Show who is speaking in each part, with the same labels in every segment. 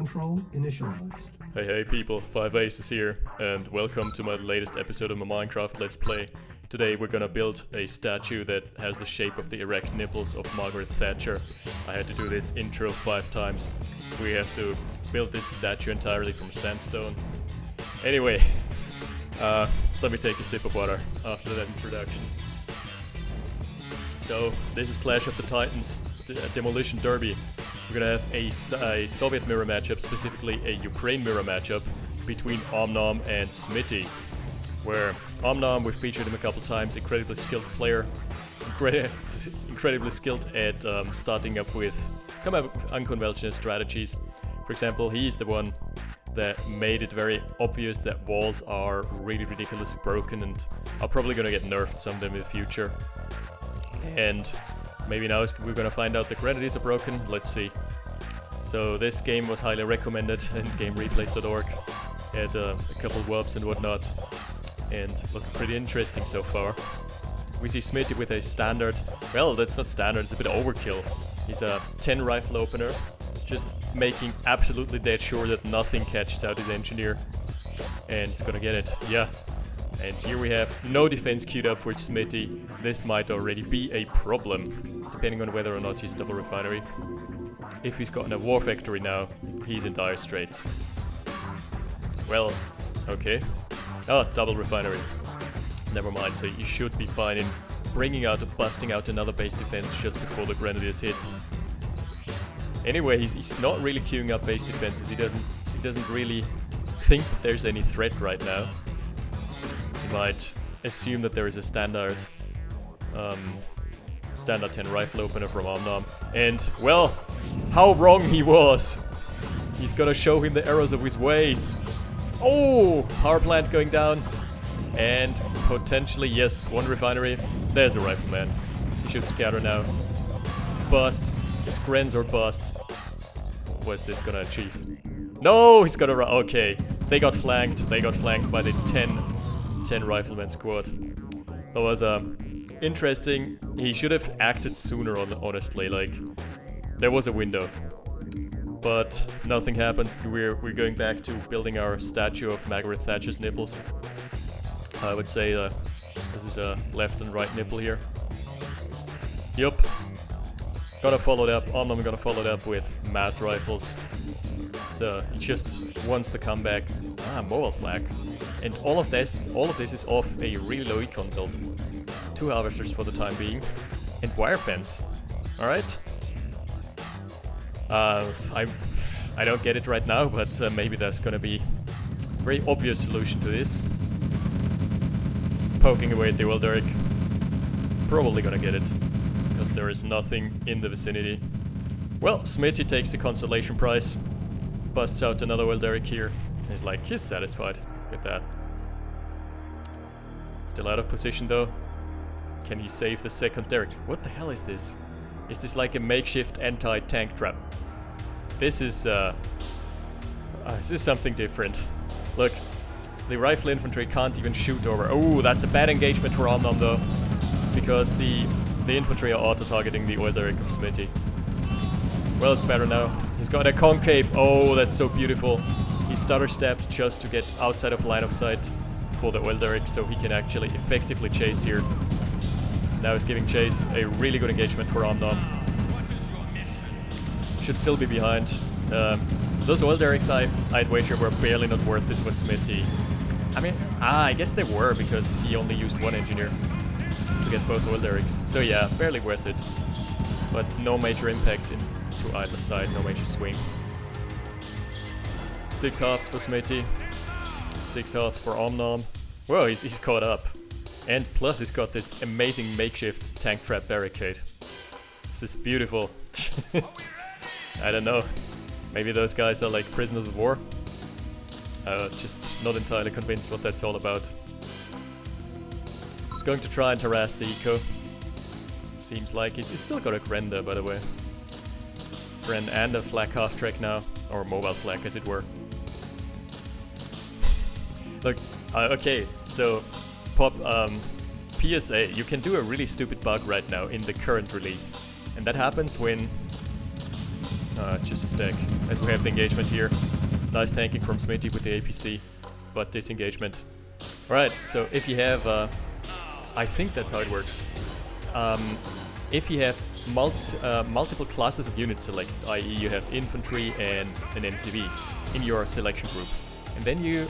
Speaker 1: control initialized.
Speaker 2: Hey people, 5Aces here, and welcome to my latest episode of my Minecraft Let's Play. Today we're gonna build a statue that has the shape of the erect nipples of Margaret Thatcher. I had to do this intro 5 times. We have to build this statue entirely from sandstone. Anyway, let me take a sip of water after that introduction. So, this is Clash of the Titans, Demolition Derby. We're gonna have a Soviet mirror matchup, specifically a Ukraine mirror matchup between OmNom and Smitty. Where OmNom, we've featured him a couple times, incredibly skilled player, incredibly skilled at starting up with unconventional strategies. For example, he's the one that made it very obvious that walls are really ridiculously broken and are probably gonna get nerfed sometime in the future. And maybe now we're gonna find out the grenades are broken. Let's see. So this game was highly recommended in GameReplays.org. Had a couple wubs and whatnot, and looked pretty interesting so far. We see Smitty with a standard. Well, that's not standard. It's a bit overkill. He's a 10 rifle opener, just making absolutely dead sure that nothing catches out his engineer, and he's gonna get it. Yeah. And here we have no defense queued up for Smitty. This might already be a problem, depending on whether or not he's double refinery. If he's gotten a war factory now, he's in dire straits. Well, okay. Oh, double refinery. Never mind, so he should be fine in busting out another base defense just before the grenadiers hit. Anyway, he's not really queuing up base defenses. He doesn't really think there's any threat right now. Might assume that there is a standard 10 rifle opener from OmNom, and well, how wrong he was. He's gonna show him the errors of his ways. Oh, power plant going down, and potentially, yes, one refinery. There's a rifleman. He should scatter now. Bust. It's Grenz or bust. What's this gonna achieve? No, he's gonna run. Okay, they got flanked. They got flanked by the 10 rifleman squad. That was interesting. He should have acted sooner, honestly. Like, there was a window, but nothing happens. We're going back to building our statue of Margaret Thatcher's nipples. I would say this is a left and right nipple here. Yup. Gonna follow it up. OmNom gonna follow it up with mass rifles. So he just wants to come back. Mobile flag. And all of this is off a really low econ build. 2 harvesters for the time being, and wire fence. All right. I don't get it right now, but maybe that's gonna be a very obvious solution to this. Poking away at the Elderic. Probably gonna get it, because there is nothing in the vicinity. Well, Smitty takes the consolation prize. Busts out another Elderic here. He's like, he's satisfied. Look at that. Still out of position though. Can he save the second Derrick? What the hell is this? Is this like a makeshift anti-tank trap? This is something different. Look, the rifle infantry can't even shoot over. Oh, that's a bad engagement for OmNom though, because the infantry are auto-targeting the oil derrick of Smitty. Well, it's better now. He's got a concave. Oh, that's so beautiful. He stutter stepped just to get outside of line of sight for the oil derrick, so he can actually effectively chase here. Now he's giving chase. A really good engagement for OmNom. Should still be behind. Those oil derricks I'd wager were barely not worth it for Smitty. I mean, I guess they were, because he only used one engineer to get both oil derricks. So yeah, barely worth it. But no major impact into either side, no major swing. 6 halves for Smitty, 6 halves for OmNom. Whoa, he's caught up. And plus he's got this amazing makeshift tank trap barricade. This is beautiful. I don't know. Maybe those guys are like prisoners of war. Just not entirely convinced what that's all about. He's going to try and harass the eco. Seems like he's still got a Gren there, by the way. Gren and a flak half track now, or mobile flak as it were. Look, okay, so pop PSA, you can do a really stupid bug right now in the current release, and that happens when Just a sec, as we have the engagement here. Nice tanking from Smitty with the APC, but disengagement. Alright, so if you have, I think that's how it works. If you have multiple classes of units selected, i.e. you have infantry and an MCV in your selection group, and then you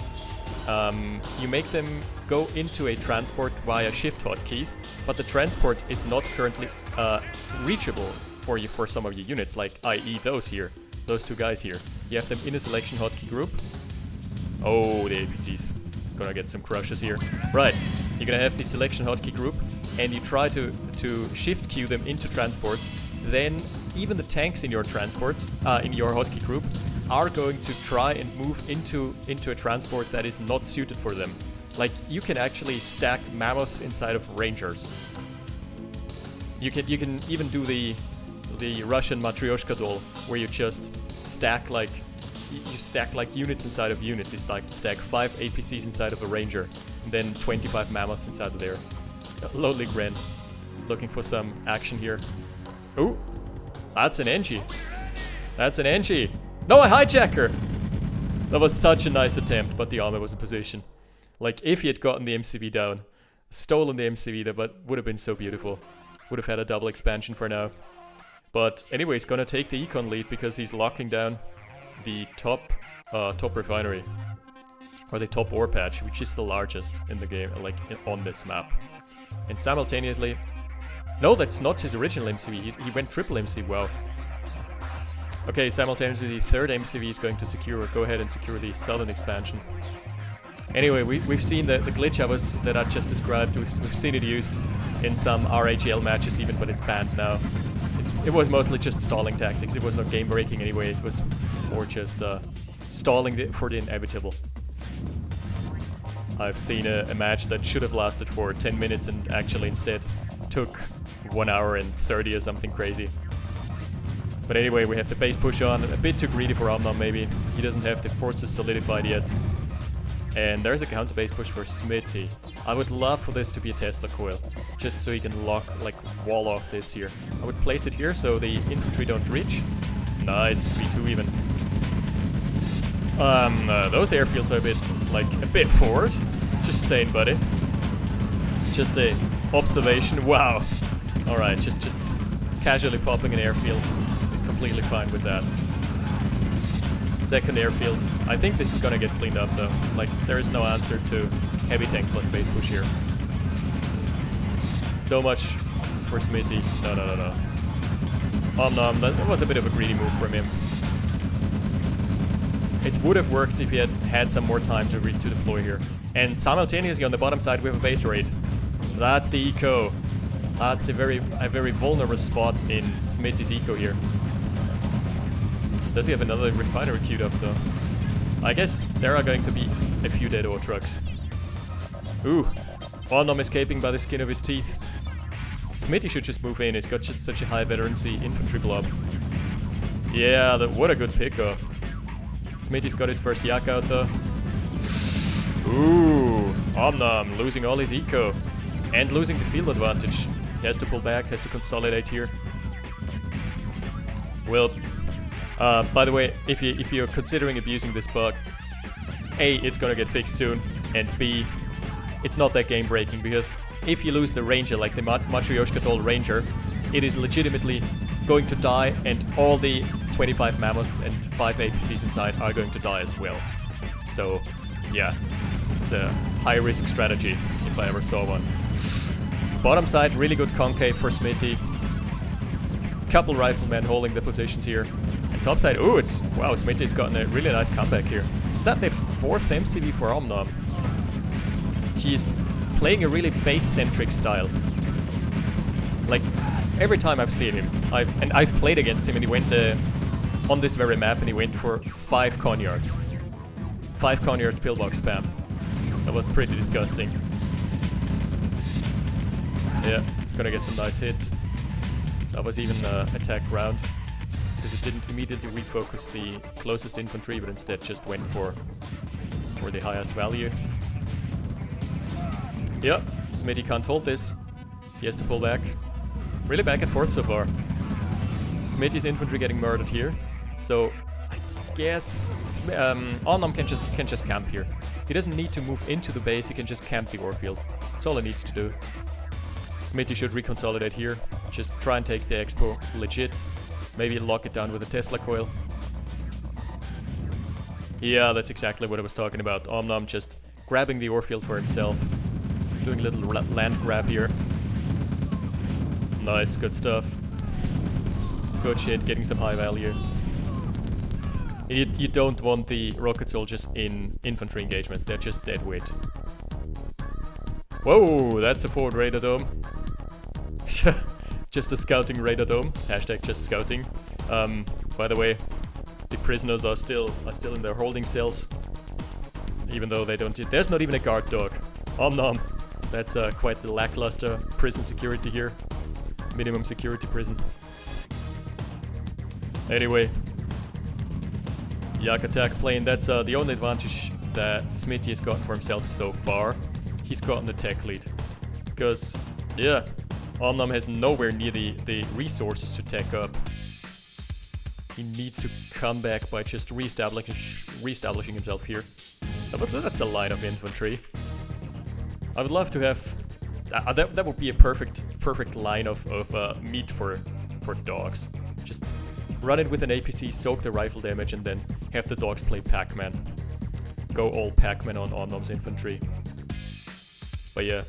Speaker 2: make them go into a transport via shift hotkeys, but the transport is not currently reachable for some of your units, like i.e. those two guys here. You have them in a selection hotkey group. Oh, the APC's gonna get some crushes here. Right, you're gonna have the selection hotkey group, and you try to shift queue them into transports. Then even the tanks in your transports, in your hotkey group, are going to try and move into a transport that is not suited for them. Like, you can actually stack mammoths inside of rangers. You can even do the Russian Matryoshka doll, where you just stack like units inside of units. You stack 5 APCs inside of a ranger, and then 25 mammoths inside of there. Lonely Gren, looking for some action here. Ooh, that's an NG. That's an NG. No, a hijacker! That was such a nice attempt, but the armor was in position. Like, if he had gotten the MCV down, stolen the MCV, that would have been so beautiful. Would have had a double expansion for now. But anyway, he's gonna take the econ lead because he's locking down the top refinery. Or the top ore patch, which is the largest in the game, like on this map. And simultaneously... No, that's not his original MCV, he went triple MCV, wow. Okay, simultaneously the third MCV is going to go ahead and secure the southern expansion. Anyway, we've seen the glitch that I just described. We've seen it used in some RHL matches even, but it's banned now. It was mostly just stalling tactics. It was not game breaking anyway. It was more just stalling for the inevitable. I've seen a match that should have lasted for 10 minutes and actually instead took 1 hour and 30 or something crazy. But anyway, we have the base push on. A bit too greedy for OmNom maybe. He doesn't have the forces solidified yet. And there's a counter base push for Smitty. I would love for this to be a Tesla coil, just so he can wall off this here. I would place it here so the infantry don't reach. Nice, V2 even. Those airfields are a bit forward. Just saying, buddy. Just a observation. Wow. All right, just casually popping an airfield. He's completely fine with that. Second airfield. I think this is gonna get cleaned up though. Like, there is no answer to heavy tank plus base push here. So much for Smitty. No. OmNom, that was a bit of a greedy move from him. It would have worked if he had some more time to deploy here. And simultaneously on the bottom side we have a base raid. That's the eco. That's a very vulnerable spot in Smitty's eco here. Does he have another refinery queued up though? I guess there are going to be a few dead ore trucks. Ooh, OmNom escaping by the skin of his teeth. Smitty should just move in, he's got just such a high veterancy infantry blob. Yeah, what a good pickoff. Smitty's got his first yak out though. Ooh, OmNom losing all his eco. And losing the field advantage. He has to pull back, has to consolidate here. Well, by the way, if you're considering abusing this bug, A, it's gonna get fixed soon, and B, it's not that game breaking, because if you lose the ranger, like the Matryoshka doll ranger, it is legitimately going to die, and all the 25 mammoths and 5 APCs inside are going to die as well. So, yeah, it's a high-risk strategy, if I ever saw one. Bottom side, really good concave for Smitty. Couple riflemen holding the positions here. And top side, ooh, wow, Smitty's gotten a really nice comeback here. Is that the 4th MCV for OmNom? He's playing a really base-centric style. Like, every time I've seen him, I've played against him, and he went on this very map, and he went for 5 conyards. 5 conyards pillbox spam. That was pretty disgusting. Yeah, it's gonna get some nice hits. That was even attack ground, because it didn't immediately refocus the closest infantry, but instead just went for the highest value. Yeah, Smitty can't hold this. He has to pull back. Really back and forth so far. Smitty's infantry getting murdered here. So I guess OmNom can just camp here. He doesn't need to move into the base, he can just camp the ore field. That's all he needs to do. Smitty should reconsolidate here. Just try and take the expo legit. Maybe lock it down with a Tesla coil. Yeah, that's exactly what I was talking about. OmNom just grabbing the ore field for himself. Doing a little land grab here. Nice, good stuff. Good shit, getting some high value. You don't want the rocket soldiers in infantry engagements, they're just dead weight. Whoa, that's a forward radar dome. Just a scouting radar dome. Hashtag just scouting. By the way, the prisoners are still in their holding cells. Even though they don't... There's not even a guard dog. OmNom. That's quite the lackluster prison security here. Minimum security prison. Anyway. Yak attack plane. That's the only advantage that Smitty has gotten for himself so far. He's gotten the tech lead. Because, yeah, OmNom has nowhere near the resources to tech up. He needs to come back by just reestablishing himself here. But that's a line of infantry. I would love to have... that would be a perfect line of meat for dogs. Just run it with an APC, soak the rifle damage, and then have the dogs play Pac-Man. Go all Pac-Man on OmNom's infantry. But yeah,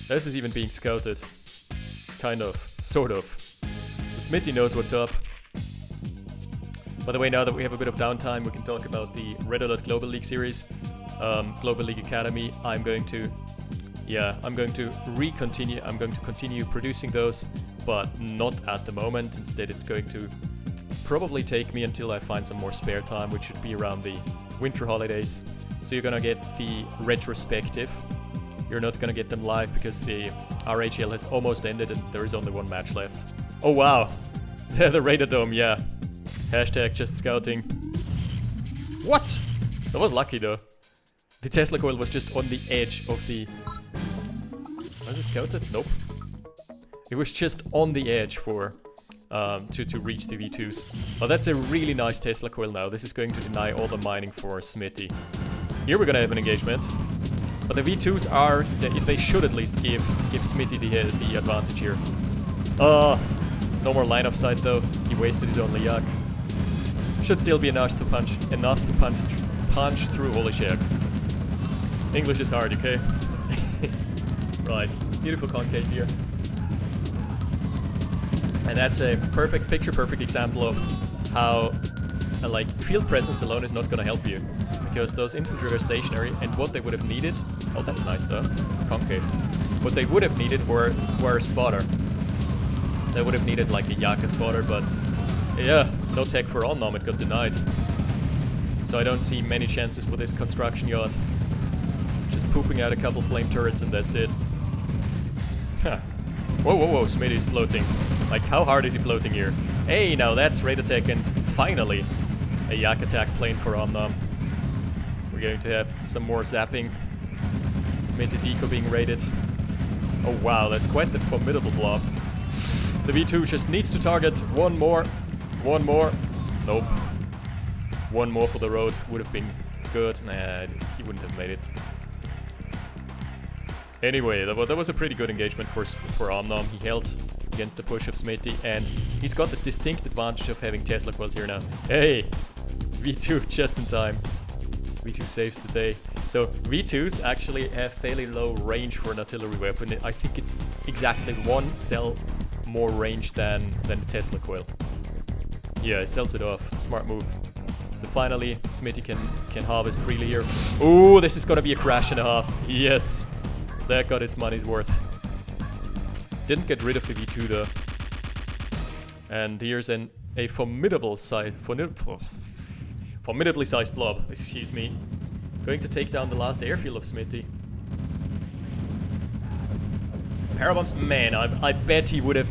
Speaker 2: this is even being scouted. Kind of. Sort of. So Smitty knows what's up. By the way, now that we have a bit of downtime, we can talk about the Red Alert Global League series. Global League Academy. I'm going to continue producing those, but not at the moment. Instead, it's going to probably take me until I find some more spare time, which should be around the winter holidays. So you're gonna get the retrospective. You're not gonna get them live because the RHL has almost ended and there is only one match left. Oh wow, the Radar Dome, yeah. Hashtag just scouting. What? That was lucky though. The Tesla coil was just on the edge of the... Was it scouted? Nope. It was just on the edge for... to reach the V2s. Well, that's a really nice Tesla coil now. This is going to deny all the mining for Smitty. Here we're gonna have an engagement. But the V2s are... They should at least give Smitty the advantage here. No more line of sight though. He wasted his only yak. Should still be enough to punch through holy shit. English is hard, okay? Right. Beautiful concave here. And that's a picture-perfect example of how, like, field presence alone is not gonna help you. Because those infantry are stationary, and what they would have needed... Oh, that's nice though. Concave. What they would have needed were a spotter. They would have needed, like, a Yaka spotter, but... Yeah, no tech for OmNom, it got denied. So I don't see many chances for this construction yard. Just pooping out a couple flame turrets and that's it. Huh. Whoa, whoa, whoa, Smitty's floating. Like, how hard is he floating here? Hey, now that's radar tech and finally a yak attack plane for OmNom. We're going to have some more zapping. Smitty's eco being raided. Oh wow, that's quite the formidable blob. The V2 just needs to target one more. One more. Nope. One more for the road would have been good. Nah, he wouldn't have made it. Anyway, that was a pretty good engagement for OmNom. He held against the push of Smitty, and he's got the distinct advantage of having Tesla coils here now. Hey! V2 just in time. V2 saves the day. So V2s actually have fairly low range for an artillery weapon. I think it's exactly one cell more range than the Tesla coil. Yeah, he sells it off. Smart move. So finally, Smitty can harvest freely here. Ooh, this is gonna be a crash and a half. Yes! That got its money's worth. Didn't get rid of the V2 though. And here's a formidably sized blob, excuse me. Going to take down the last airfield of Smitty. Parabombs, man, I bet he would have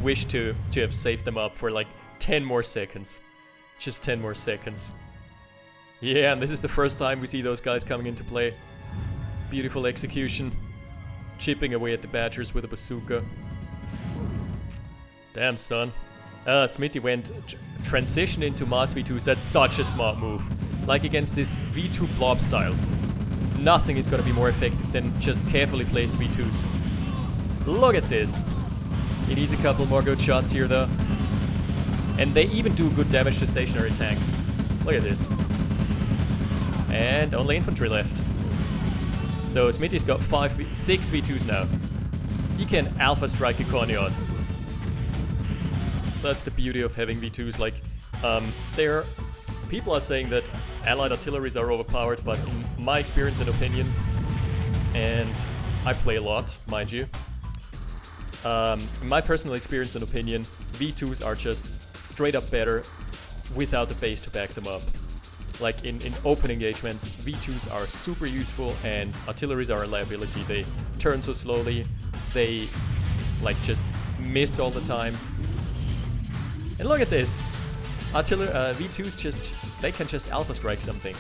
Speaker 2: wished to have saved them up for like 10 more seconds. Just 10 more seconds. Yeah, and this is the first time we see those guys coming into play. Beautiful execution. Chipping away at the Badgers with a bazooka. Damn, son. Smitty went transition into mass V2s. That's such a smart move. Like against this V2 blob style. Nothing is gonna be more effective than just carefully placed V2s. Look at this. He needs a couple more good shots here though. And they even do good damage to stationary tanks. Look at this. And only infantry left. So Smitty's got 6 V2s now. He can alpha strike a Conneaut. That's the beauty of having V2s. Like, people are saying that allied artilleries are overpowered, but in my experience and opinion, and I play a lot, mind you, in my personal experience and opinion, V2s are just straight up better without the base to back them up. Like in open engagements, V2s are super useful and artilleries are a liability. They turn so slowly, they like just miss all the time. And look at this! V2s just, they can just alpha strike something.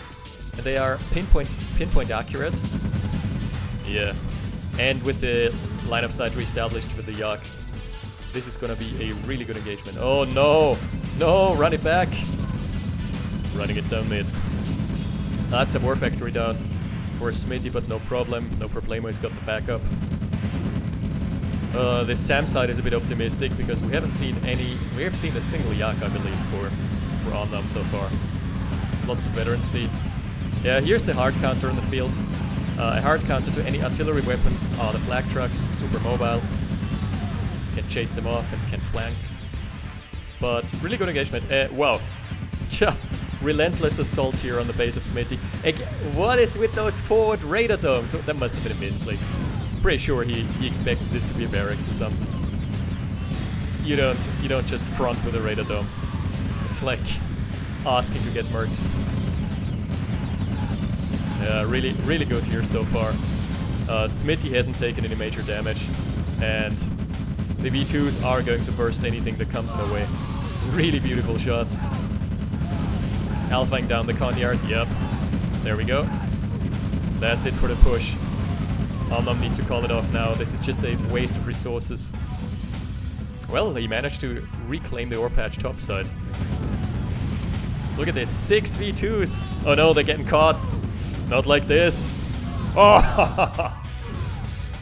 Speaker 2: And they are pinpoint accurate. Yeah. And with the line of sight reestablished with the Yak, this is gonna be a really good engagement. Oh no! No! Run it back! Running it down mid. That's a war factory down for Smitty, but no problem. No problemo, he's got the backup. The SAM side is a bit optimistic because we haven't seen a single Yak, I believe, for OmNom so far. Lots of veterancy. Yeah, here's the hard counter in the field. A hard counter to any artillery weapons are the flak trucks, super mobile. Can chase them off and can flank. But really good engagement. Wow. Relentless assault here on the base of Smitty. What is with those forward radar domes? That must have been a misclick. Pretty sure he expected this to be a barracks or something. You don't just front with a radar dome. It's like asking to get murked. Yeah, really good here so far. Smitty hasn't taken any major damage, and the V2s are going to burst anything that comes in their way. Really beautiful shots. Alphaing down the Conneaut, yep. There we go. That's it for the push. OmNom needs to call it off now. This is just a waste of resources. Well, he managed to reclaim the ore patch topside. Look at this, 6 V2s! Oh no, they're getting caught! Not like this! Oh!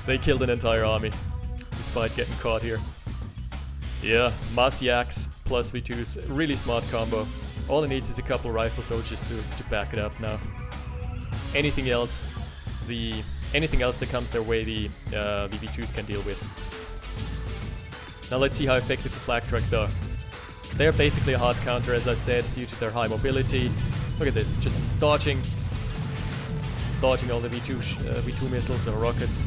Speaker 2: They killed an entire army, despite getting caught here. Yeah, mass Yaks plus V2s, really smart combo. All it needs is a couple rifle soldiers to back it up now. Anything else that comes their way, the V2s can deal with. Now let's see how effective the flak trucks are. They're basically a hard counter, as I said, due to their high mobility. Look at this, just dodging all the V2 missiles or rockets.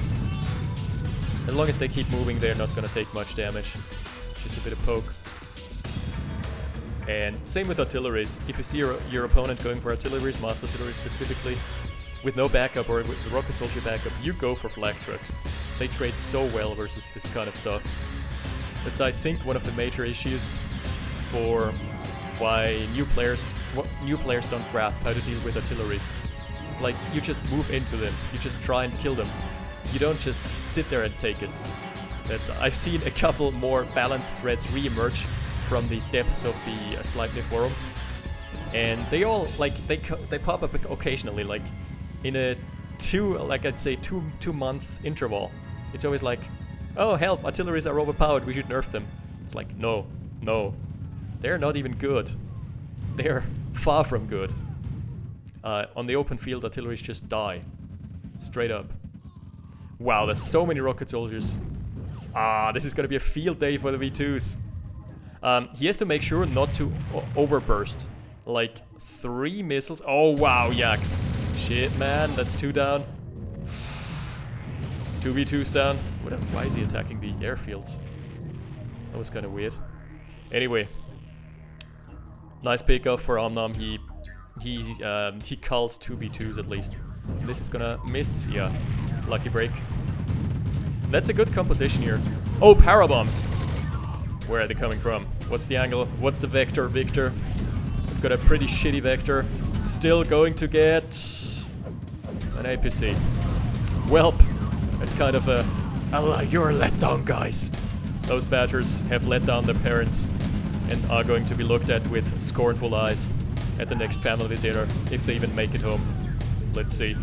Speaker 2: As long as they keep moving, they're not gonna take much damage. Just a bit of poke. And same with artilleries. If you see your opponent going for artilleries, mass artillery specifically, with no backup or with the rocket soldier backup, you go for flak trucks. They trade so well versus this kind of stuff. That's, I think, one of the major issues for why new players don't grasp how to deal with artilleries. It's like you just move into them, you just try and kill them. You don't just sit there and take it. I've seen a couple more balanced threats re-emerge from the depths of the Sleipnir forum, and they all they pop up occasionally, like in a I'd say two month interval. It's always like, oh help, artilleries are overpowered, we should nerf them. It's like, no, they're not even good. They're far from good. On the open field, artilleries just die, straight up. Wow, there's so many rocket soldiers. This is gonna be a field day for the V2s. He has to make sure not to overburst. Like 3 missiles. Oh wow, Yaks. Shit, man, that's 2 down. 2 V2s down. Why is he attacking the airfields? That was kind of weird. Anyway, nice pickoff for OmNom. He culled 2 V2s at least. And this is gonna miss. Yeah, lucky break. That's a good composition here. Oh, parabombs. Where are they coming from? What's the angle? What's the vector, Victor? We've got a pretty shitty vector. Still going to get an APC. Welp. It's kind of a... Allah, you're let down, guys. Those badgers have let down their parents. and are going to be looked at with scornful eyes at the next family dinner, if they even make it home. Let's see.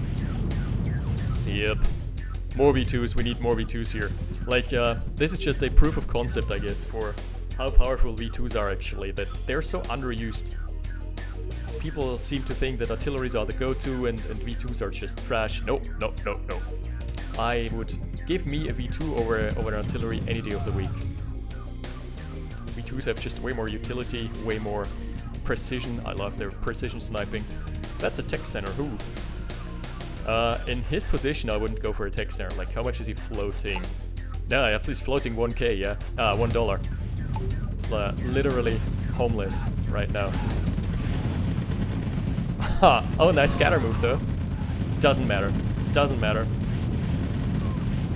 Speaker 2: Yep. More V2s, we need more V2s here. Like, this is just a proof of concept, I guess, for how powerful V2s are actually, that they're so underused. People seem to think that artilleries are the go-to and V2s are just trash. No, no, no, no. I would give me a V2 over an artillery any day of the week. V2s have just way more utility, way more precision. I love their precision sniping. That's a tech center, who? In his position, I wouldn't go for a tech center. Like, how much is he floating? No, he's floating 1k, yeah? $1. It's literally homeless right now. Oh, nice scatter move, though. Doesn't matter. Doesn't matter.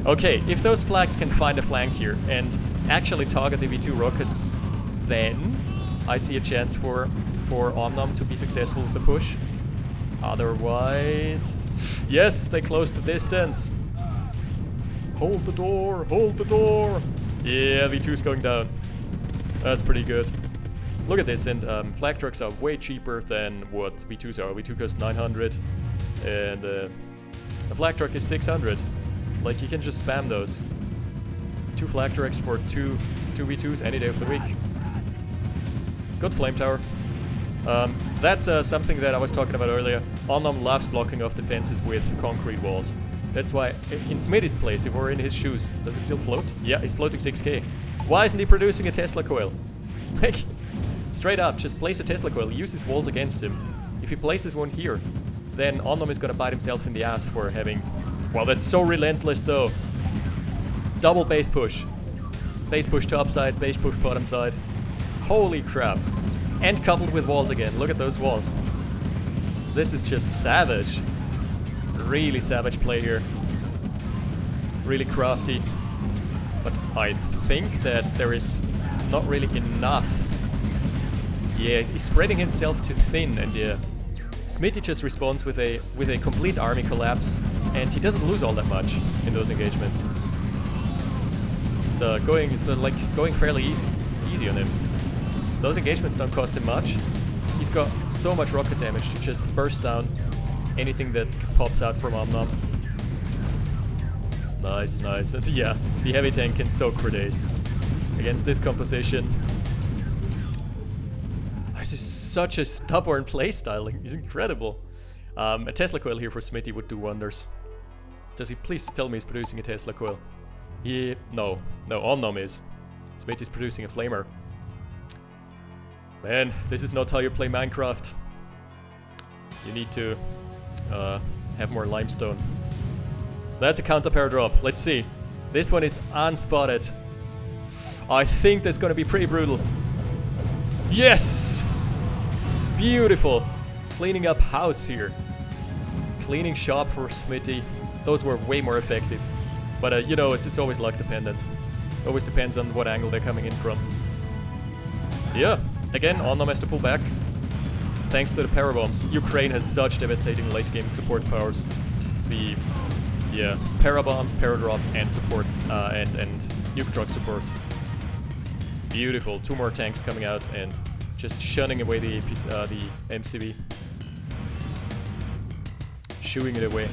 Speaker 2: Okay, if those flags can find a flank here and actually target the V2 rockets, then I see a chance for OmNom to be successful with the push. Otherwise... Yes, they closed the distance. Hold the door, hold the door. Yeah, V2's going down. That's pretty good. Look at this, and flag trucks are way cheaper than what V2s are. V2 cost 900, and a flag truck is 600. Like, you can just spam those. 2 flag trucks for 2 V2s any day of the week. Good flame tower. That's something that I was talking about earlier. OmNom loves blocking off defenses with concrete walls. That's why, in Smitty's place, if we're in his shoes, does he still float? Yeah, he's floating 6k. Why isn't he producing a Tesla coil? Like, straight up, just place a Tesla coil, use his walls against him. If he places one here, then OmNom is gonna bite himself in the ass for having... Well, that's so relentless, though. Double base push. Base push top side, base push bottom side. Holy crap. And coupled with walls again. Look at those walls. This is just savage. Really savage play here. Really crafty. But I think that there is not really enough. Yeah, he's spreading himself too thin, and yeah, Smitty just responds with a complete army collapse, and he doesn't lose all that much in those engagements. It's like going fairly easy on him. Those engagements don't cost him much. He's got so much rocket damage to just burst down anything that pops out from OmNom. Nice, nice. And yeah, the heavy tank can soak for days against this composition. This is such a stubborn playstyle. He's incredible. A Tesla coil here for Smitty would do wonders. Does he please tell me he's producing a Tesla coil? No, OmNom is. Smitty's producing a flamer. Man, this is not how you play Minecraft. You need to have more limestone. That's a counter power drop. Let's see. This one is unspotted. I think that's gonna be pretty brutal. Yes! Beautiful. Cleaning up house here. Cleaning shop for Smitty. Those were way more effective. But you know, it's always luck dependent. Always depends on what angle they're coming in from. Yeah. Again, OmNom has to pull back. Thanks to the power bombs. Ukraine has such devastating late game support powers. The para bombs, para drop, and support, and nuke truck support. Beautiful. 2 more tanks coming out and just shunning away the MCV. Shooing it away.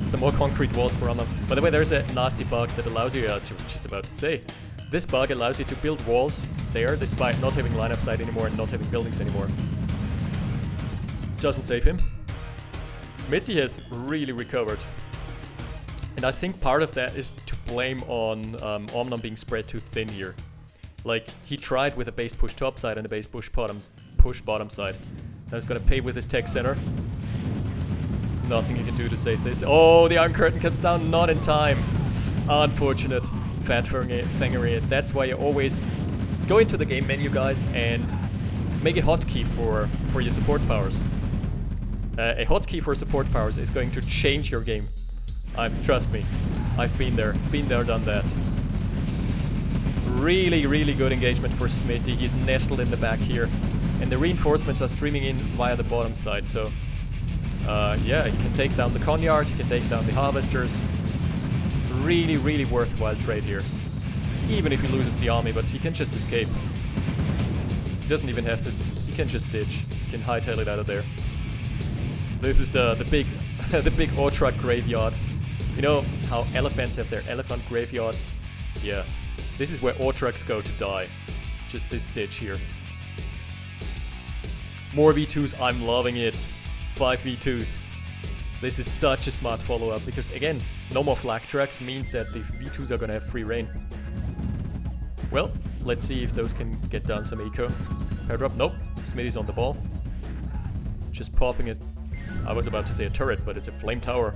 Speaker 2: Some more concrete walls for OmNom. By the way, there's a nasty bug that allows you, I was just about to say, this bug allows you to build walls there despite not having line of sight anymore and not having buildings anymore. Doesn't save him. Smitty has really recovered. And I think part of that is to blame on OmNom being spread too thin here. Like, he tried with a base push top side and a base push bottom side. Now he's gonna pay with his tech center. Nothing he can do to save this. Oh, the Iron Curtain comes down not in time. Unfortunate. Fat fingery it. That's why you always go into the game menu, guys, and make a hotkey for your support powers. A hotkey for support powers is going to change your game. Trust me, I've been there, done that. Really, really good engagement for Smitty. He's nestled in the back here, and the reinforcements are streaming in via the bottom side. So, yeah, he can take down the Conyard, he can take down the harvesters. Really, really worthwhile trade here. even if he loses the army, but he can just escape. He doesn't even have to, he can just ditch. He can hightail it out of there. This is the big, the big Ortruck graveyard. You know how elephants have their elephant graveyards? Yeah, this is where Ortrucks go to die. Just this ditch here. More V2s, I'm loving it. 5 V2s. This is such a smart follow-up because, again, no more flak tracks means that the V2s are gonna have free reign. Well, let's see if those can get down some eco. Power drop, nope. Smitty's on the ball. Just popping it. I was about to say a turret, but it's a flame tower.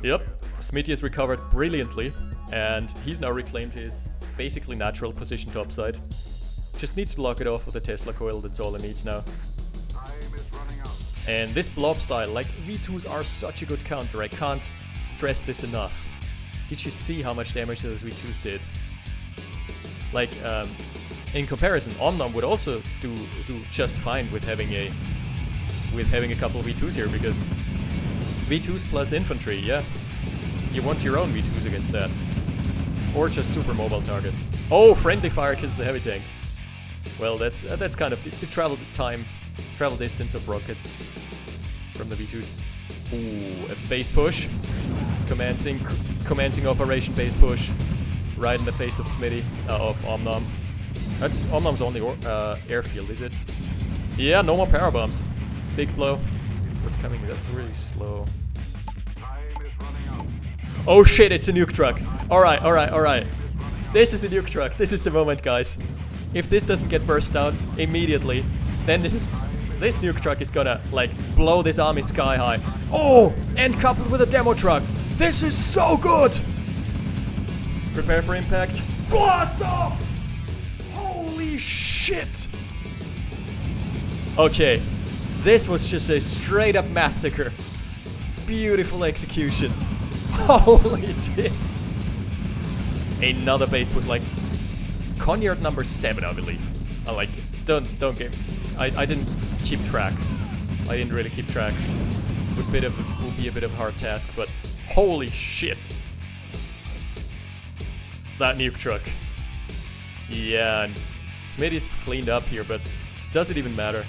Speaker 2: Yep, Smitty has recovered brilliantly, and he's now reclaimed his basically natural position topside. Just needs to lock it off with a Tesla coil, that's all it needs now. And this blob style, like, V2s are such a good counter, I can't stress this enough. Did you see how much damage those V2s did? Like, in comparison, OmNom would also do just fine with having a couple of V2s here, because V2s plus infantry, yeah. You want your own V2s against that. Or just super mobile targets. Oh, friendly fire kills the heavy tank. Well, that's kind of the travel distance of rockets from the V2s. Ooh, a base push. Commencing Operation Base Push. Right in the face of Smitty, of OmNom. That's OmNom's only airfield, is it? Yeah, no more power bombs. Big blow. What's coming? That's really slow. Oh shit, it's a nuke truck. Alright, alright, alright. This is a nuke truck. This is the moment, guys. If this doesn't get burst out immediately, then this nuke truck is gonna, like, blow this army sky high. Oh! And coupled with a demo truck. This is so good! Prepare for impact. Blast off! Holy shit! Okay. This was just a straight up massacre. Beautiful execution. Holy tits. Another base push, like Conyard number 7, I believe. I like it. Don't get. I didn't keep track. I didn't really keep track. Would be a bit of a hard task, but holy shit. That nuke truck. Yeah, and Smitty's cleaned up here, but does it even matter?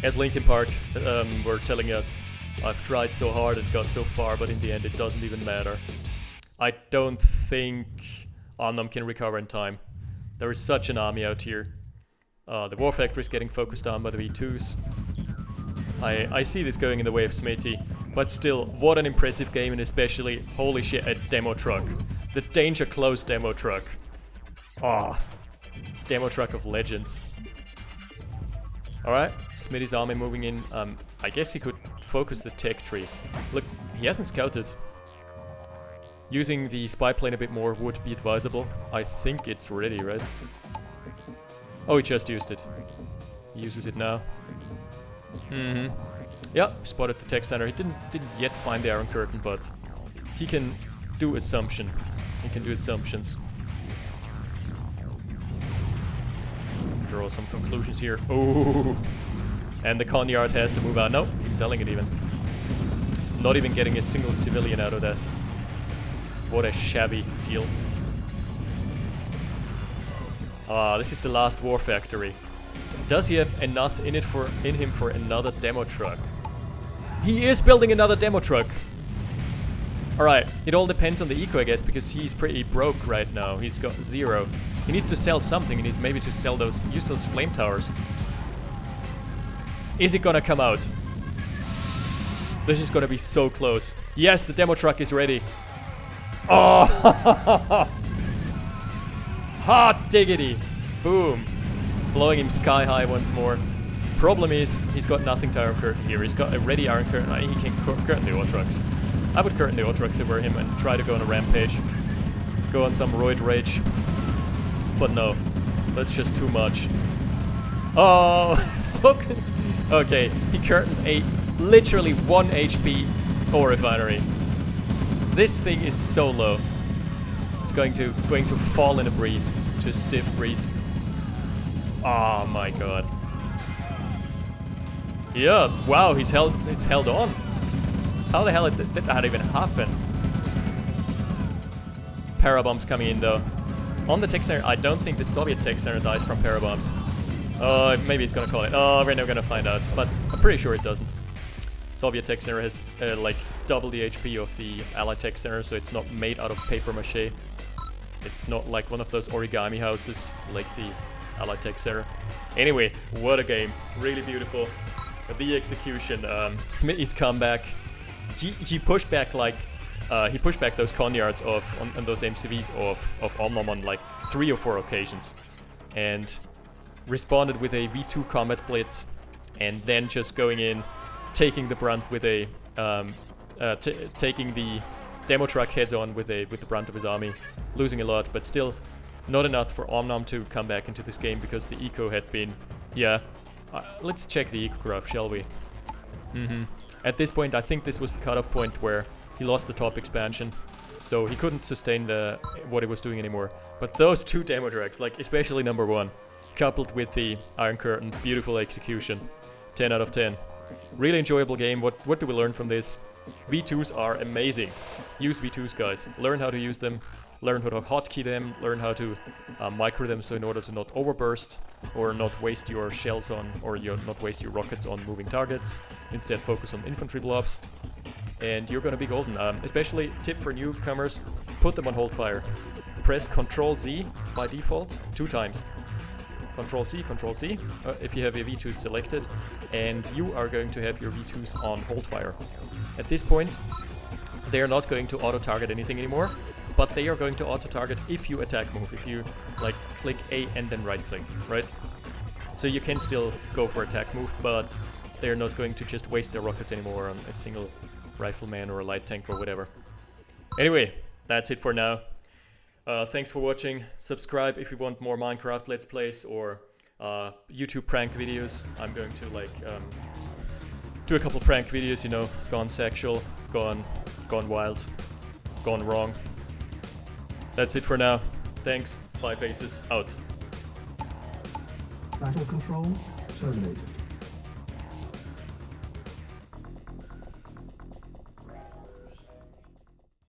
Speaker 2: As Linkin Park were telling us, I've tried so hard and got so far, but in the end it doesn't even matter. I don't think OmNom can recover in time. There is such an army out here. The War Factory is getting focused on by the V2s. I see this going in the way of Smitty, but still, what an impressive game, and especially, holy shit, a demo truck. The Danger Close demo truck. Ah, demo truck of legends. Alright, Smitty's army moving in. I guess he could focus the tech tree. Look, he hasn't scouted. Using the spy plane a bit more would be advisable. I think it's ready, right? Oh, he just used it. He uses it now. Yeah, spotted the tech center. He didn't yet find the Iron Curtain, but he can do assumption. He can do assumptions. Draw some conclusions here. Oh, and the Conyard has to move out. No, he's selling it even. Not even getting a single civilian out of that. What a shabby deal. This is the last War Factory. Does he have enough in him for another demo truck? He is building another demo truck. Alright, it all depends on the eco, I guess, because he's pretty broke right now. He's got 0. He needs to sell something. He needs maybe to sell those useless flame towers. Is it gonna come out? This is gonna be so close. Yes, the demo truck is ready. Oh! Hot diggity! Boom! Blowing him sky high once more. Problem is, he's got nothing to Iron Curtain here. He's got a ready Iron Curtain. He can curtain the Ortrucks. I would curtain the Ortrucks over him and try to go on a rampage. Go on some roid rage. But no, that's just too much. Oh, okay, he curtained a literally 1 HP ore refinery. This thing is so low. It's going to fall in a breeze, to a stiff breeze. Oh my god. Yeah, wow, he's held on. How the hell did that even happen? parabombs coming in though. On the tech center, I don't think the Soviet tech center dies from parabombs. Maybe it's gonna call it. We're never gonna find out, but I'm pretty sure it doesn't. Soviet tech center has like double the HP of the Allied tech center, so it's not made out of paper mache. It's not like one of those origami houses like the Allied tech center. Anyway, what a game! Really beautiful. The execution, Smitty's comeback. He pushed back like he pushed back those Conyards on those MCVs of OmNom on like 3 or 4 occasions, and responded with a V2 combat blitz, and then just going in, taking the brunt with a taking the demo truck heads on with the brunt of his army, losing a lot, but still not enough for OmNom to come back into this game because the eco had been, let's check the eco graph, shall we? At this point, I think this was the cutoff point where he lost the top expansion, so he couldn't sustain what he was doing anymore. But those 2 demo tracks, like especially number 1, coupled with the Iron Curtain, beautiful execution, 10 out of 10. Really enjoyable game. What do we learn from this? V2s are amazing. Use V2s, guys. Learn how to use them. Learn how to hotkey them. Learn how to micro them, so in order to not overburst or not waste your shells on, or not waste your rockets on moving targets. Instead, focus on infantry blobs, and you're gonna be golden. Especially tip for newcomers: put them on hold fire. Press Ctrl Z by default 2 times. Ctrl C, if you have your V2s selected, and you are going to have your V2s on hold fire. At this point, they are not going to auto-target anything anymore, but they are going to auto-target if you attack move, if you like click A and then right click, right? So you can still go for attack move, but they're not going to just waste their rockets anymore on a single rifleman or a light tank or whatever. Anyway, that's it for now. Thanks for watching. Subscribe if you want more Minecraft Let's Plays or YouTube prank videos. I'm going to like do a couple prank videos, you know, gone sexual, gone wild, gone wrong. That's it for now. Thanks. 5 Aces out.
Speaker 1: Battle control terminated.